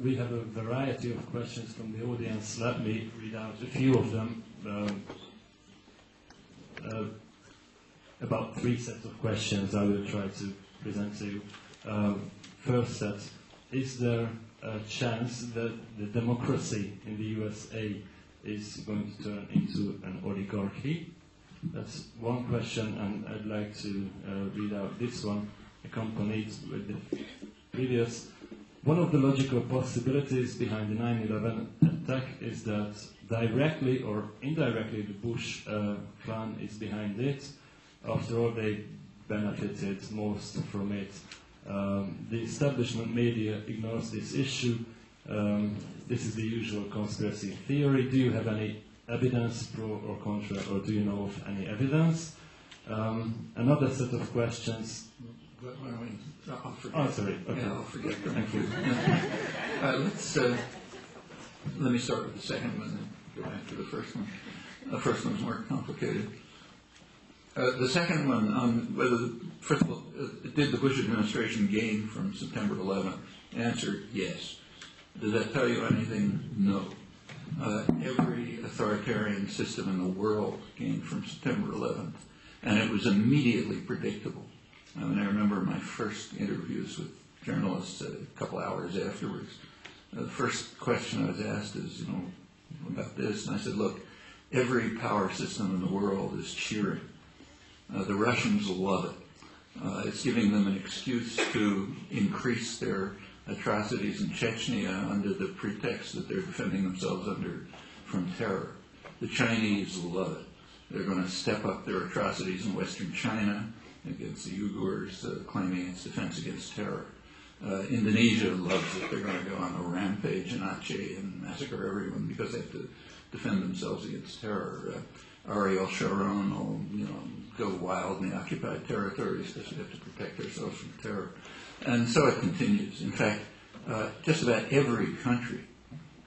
we have a variety of questions from the audience. Let me read out a few of them. About 3 sets of questions I will try to present to you. First set, is there a chance that the democracy in the USA is going to turn into an oligarchy? That's one question, and I'd like to read out this one, accompanied with the previous. One of the logical possibilities behind the 9/11 attack is that directly or indirectly the Bush clan is behind it. After all, they benefited most from it. The establishment media ignores this issue. This is the usual conspiracy theory. Do you have any evidence, pro or contra, or do you know of any evidence? Another set of questions. I'll forget. Oh, sorry. Okay. Yeah, I'll forget them. Thank you. Let me start with the second one and go back to the first one. The first one's more complicated. The second one, on whether, first of all, did the Bush administration gain from September 11th? Answer, yes. Does that tell you anything? No. Every authoritarian system in the world gained from September 11th, and it was immediately predictable. I mean, I remember my first interviews with journalists a couple hours afterwards. The first question I was asked is, about this, and I said, look, every power system in the world is cheering. The Russians love it. It's giving them an excuse to increase their atrocities in Chechnya under the pretext that they're defending themselves from terror. The Chinese love it. They're going to step up their atrocities in Western China against the Uyghurs, claiming it's defense against terror. Indonesia loves it. They're going to go on a rampage in Aceh and massacre everyone because they have to defend themselves against terror. Ariel Sharon will, go wild in the occupied territories because we have to protect ourselves from terror. And so it continues. In fact, just about every country,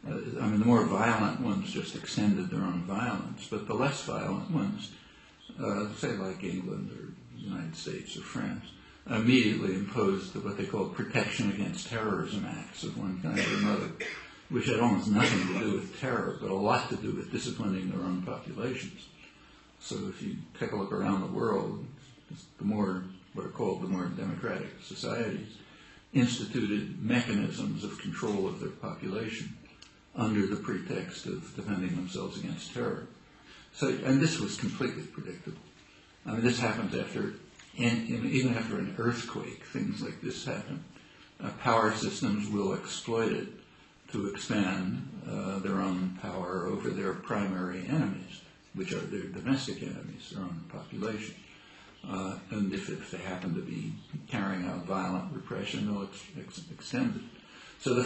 the more violent ones just extended their own violence, but the less violent ones, say like England or the United States or France, immediately imposed what they called protection against terrorism acts of one kind or another, which had almost nothing to do with terror, but a lot to do with disciplining their own populations. So if you take a look around the world, the more, what are called the more democratic societies, instituted mechanisms of control of their population under the pretext of defending themselves against terror. So, and this was completely predictable. This happens after, even after an earthquake, things like this happen. Power systems will exploit it to expand their own power over their primary enemies, which are their domestic enemies, their own population. And if they happen to be carrying out violent repression, they'll extend it. So the